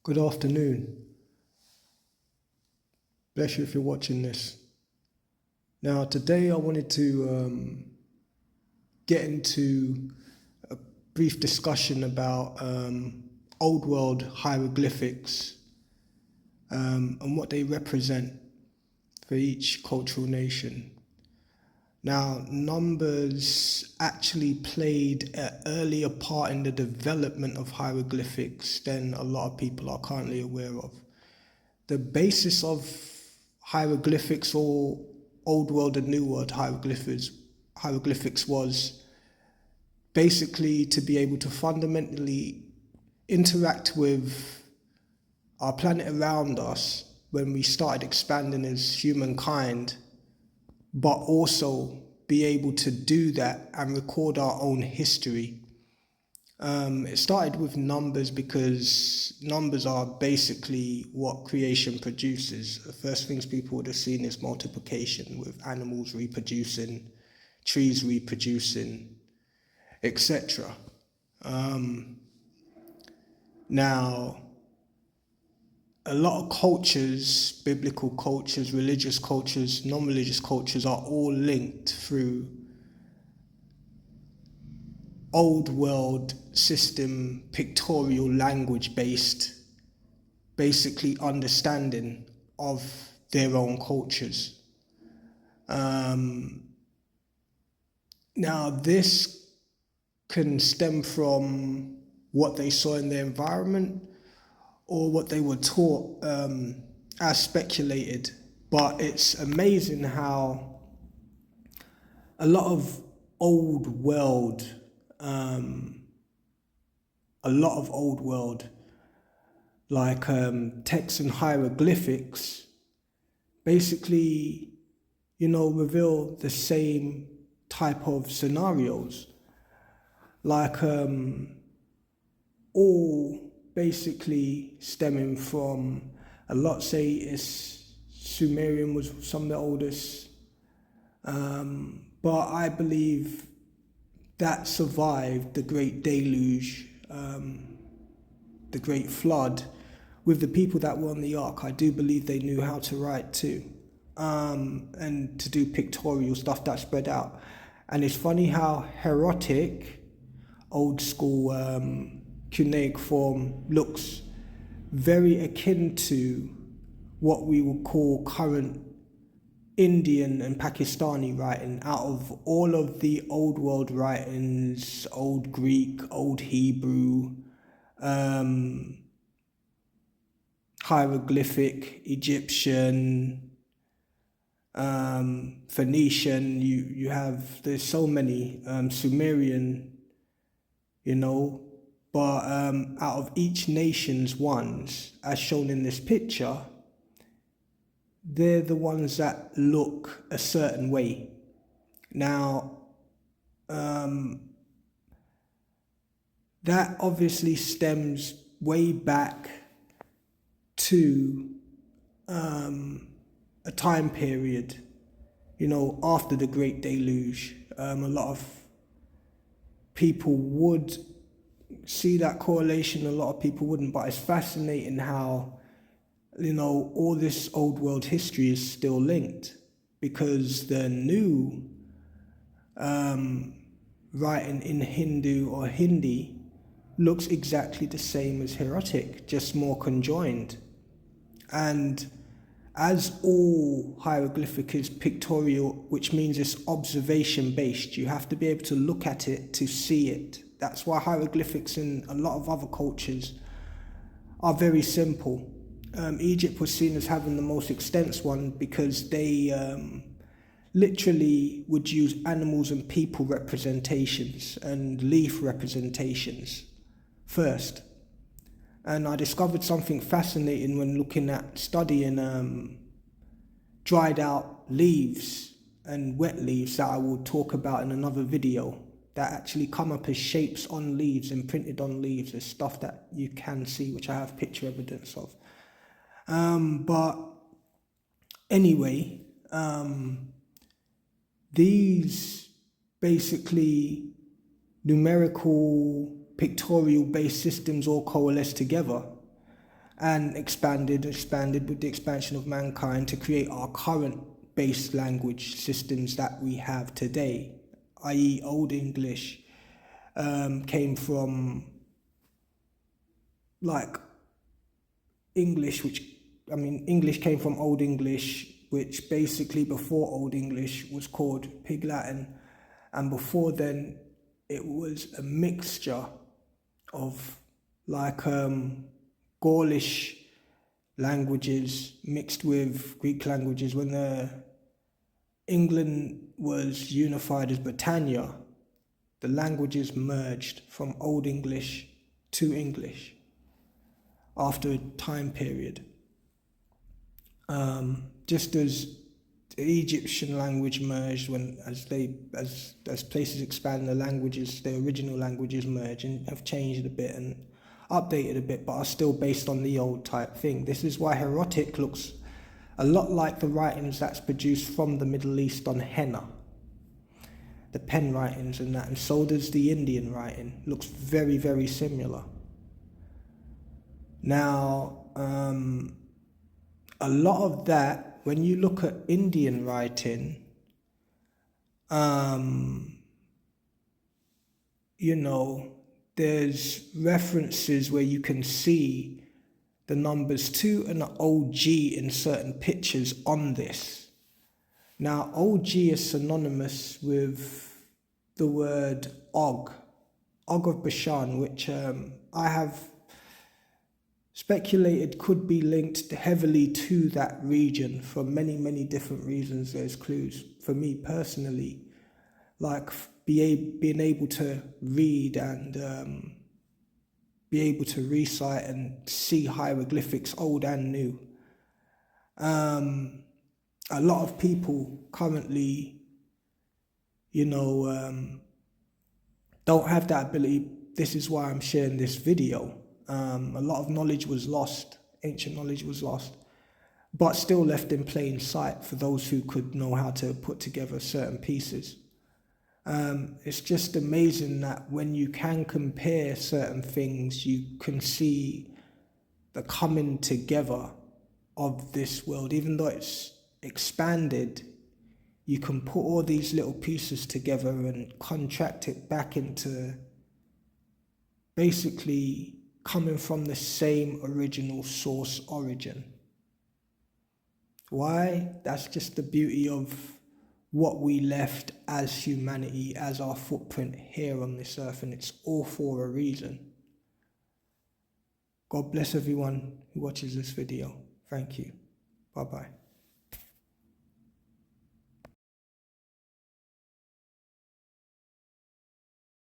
Good afternoon. Bless you if you're watching this. Now, today I wanted to get into a brief discussion about Old World hieroglyphics and what they represent for each cultural nation. Now, numbers actually played an earlier part in the development of hieroglyphics than a lot of people are currently aware of. The basis of hieroglyphics, or Old World and New World hieroglyphics was basically to be able to fundamentally interact with our planet around us when we started expanding as humankind, but also be able to do that and record our own history. It started with numbers because numbers are basically what creation produces. The first things people would have seen is multiplication, with animals reproducing, trees reproducing, etc. Now, a lot of cultures, biblical cultures, religious cultures, non-religious cultures, are all linked through old world system, pictorial language based, basically understanding of their own cultures. Now, this can stem from what they saw in their environment or what they were taught as speculated. But it's amazing how a lot of old world, like texts and hieroglyphics, basically, reveal the same type of scenarios. Like all basically stemming from, a lot say it's Sumerian was some of the oldest, but I believe that survived the Great Deluge, the Great Flood, with the people that were on the Ark. I do believe they knew how to write too, and to do pictorial stuff that spread out. And it's funny how hieratic, old school cuneic form, looks very akin to what we would call current Indian and Pakistani writing. Out of all of the old world writings, old Greek, old Hebrew, hieroglyphic, Egyptian, Phoenician, you have, there's so many, Sumerian, but out of each nation's ones, as shown in this picture, they're the ones that look a certain way. Now, that obviously stems way back to a time period, after the Great Deluge. A lot of people would see that correlation, a lot of people wouldn't, but it's fascinating how all this old world history is still linked, because the new writing in Hindu or Hindi looks exactly the same as hieratic, just more conjoined. And as all hieroglyphic is pictorial, which means it's observation based, you have to be able to look at it to see it. That's why hieroglyphics in a lot of other cultures are very simple. Egypt was seen as having the most extensive one because they literally would use animals and people representations and leaf representations first. And I discovered something fascinating when studying dried out leaves and wet leaves that I will talk about in another video, that actually come up as shapes on leaves, imprinted on leaves. There's stuff that you can see, which I have picture evidence of. But anyway, these basically numerical, pictorial based systems all coalesce together. and expanded with the expansion of mankind to create our current base language systems that we have today, i.e. Old English came from like English, English came from Old English, which basically before Old English was called Pig Latin, and before then it was a mixture of like Gaulish languages mixed with Greek languages. When England was unified as Britannia, the languages merged from Old English to English after a time period. Just as the Egyptian language merged as places expand, the languages, the original languages merge and have changed a bit and updated a bit, but are still based on the old type thing. This is why Hieratic looks a lot like the writings that's produced from the Middle East on henna, the pen writings and that, and so does the Indian writing. Looks very, very similar. Now, a lot of that, when you look at Indian writing, there's references where you can see the numbers 2 and OG in certain pictures on this. Now, OG is synonymous with the word Og of Bashan, which I have speculated could be linked heavily to that region for many, many different reasons. There's clues for me personally, like being able to read and be able to recite and see hieroglyphics, old and new. A lot of people currently, don't have that ability. This is why I'm sharing this video. A lot of knowledge was lost, ancient knowledge was lost, but still left in plain sight for those who could know how to put together certain pieces. It's just amazing that when you can compare certain things, you can see the coming together of this world. Even though it's expanded, you can put all these little pieces together and contract it back into basically coming from the same original source origin. Why? That's just the beauty of what we left as humanity, as our footprint here on this earth, and it's all for a reason. God bless everyone who watches this video. Thank you. Bye-bye.